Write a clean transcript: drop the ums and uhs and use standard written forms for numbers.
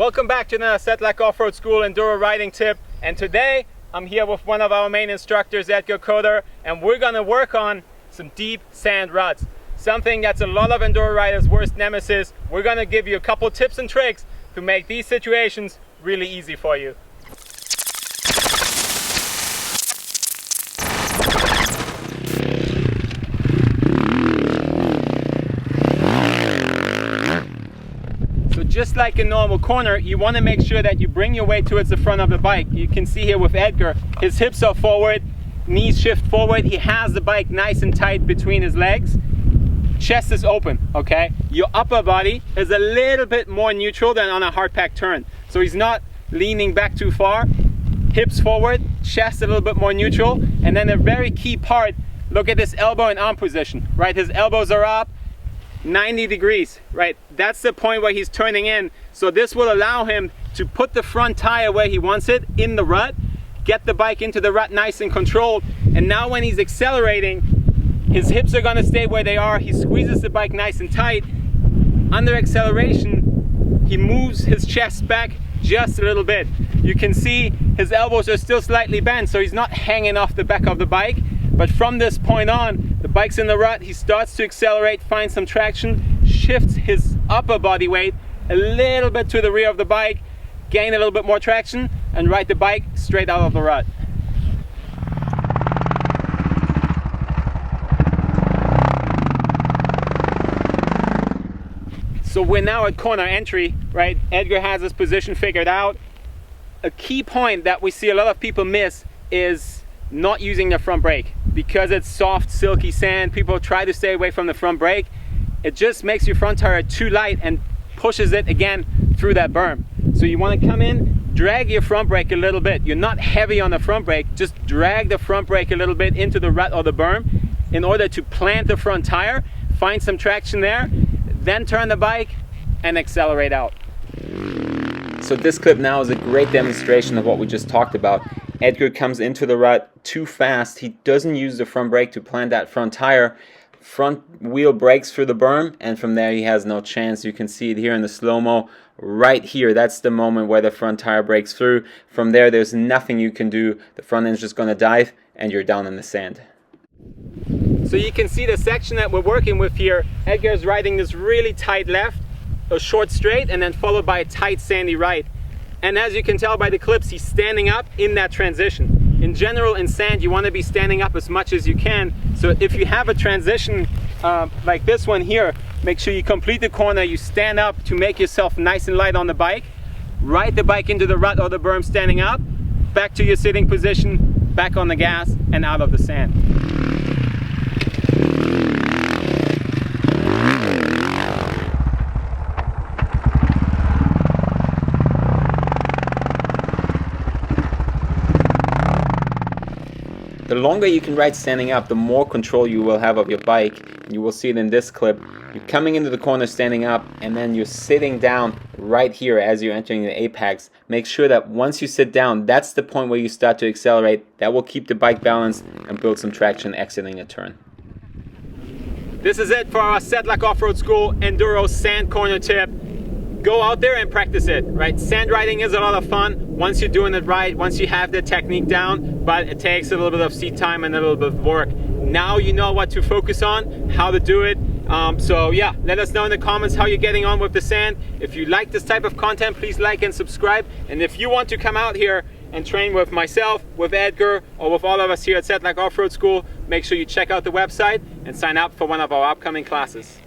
Welcome back to the Sedlak Offroad School Enduro riding tip, and today I'm here with one of our main instructors, Edgar Coder, and we're gonna work on some deep sand ruts. Something that's a lot of enduro riders' worst nemesis. We're gonna give you a couple tips and tricks to make these situations really easy for you. So just like a normal corner, you want to make sure that you bring your weight towards the front of the bike. You can see here with Edgar, his hips are forward, knees shift forward, he has the bike nice and tight between his legs. Chest is open, okay? Your upper body is a little bit more neutral than on a hard pack turn. So he's not leaning back too far. Hips forward, chest a little bit more neutral. And then a very key part, look at this elbow and arm position, right? His elbows are up 90 degrees, right? That's the point where he's turning in. So this will allow him to put the front tire where he wants it in the rut, get the bike into the rut nice and controlled. And now when he's accelerating, his hips are gonna stay where they are. He squeezes the bike nice and tight. Under acceleration, he moves his chest back just a little bit. You can see his elbows are still slightly bent, so he's not hanging off the back of the bike. But from this point on, the bike's in the rut, he starts to accelerate, find some traction, shifts his upper body weight a little bit to the rear of the bike, gain a little bit more traction, and ride the bike straight out of the rut. So we're now at corner entry, right? Edgar has his position figured out. A key point that we see a lot of people miss is not using the front brake. Because it's soft, silky sand, people try to stay away from the front brake. It just makes your front tire too light and pushes it again through that berm. So you want to come in, drag your front brake a little bit. You're not heavy on the front brake, just drag the front brake a little bit into the rut or the berm in order to plant the front tire, find some traction there, then turn the bike and accelerate out. So this clip now is a great demonstration of what we just talked about. Edgar comes into the rut too fast. He doesn't use the front brake to plant that front tire. Front wheel breaks through the berm, and from there he has no chance. You can see it here in the slow-mo right here. That's the moment where the front tire breaks through. From there, there's nothing you can do. The front end's just gonna dive and you're down in the sand. So you can see the section that we're working with here. Edgar's riding this really tight left, a short straight, and then followed by a tight sandy right. And as you can tell by the clips, he's standing up in that transition. In general, in sand, you want to be standing up as much as you can. So if you have a transition like this one here, make sure you complete the corner, you stand up to make yourself nice and light on the bike, ride the bike into the rut or the berm standing up, back to your sitting position, back on the gas, and out of the sand. The longer you can ride standing up, the more control you will have of your bike. You will see it in this clip. You're coming into the corner standing up, and then you're sitting down right here as you're entering the apex. Make sure that once you sit down, that's the point where you start to accelerate. That will keep the bike balanced and build some traction exiting a turn. This is it for our Sedlak Offroad School Enduro Sand Corner tip. Go out there and practice it, right? Sand riding is a lot of fun once you're doing it right, once you have the technique down, but it takes a little bit of seat time and a little bit of work. Now you know what to focus on, how to do it. So yeah, let us know in the comments how you're getting on with the sand. If you like this type of content, please like and subscribe. And if you want to come out here and train with myself, with Edgar, or with all of us here at Sedlak Offroad School, make sure you check out the website and sign up for one of our upcoming classes.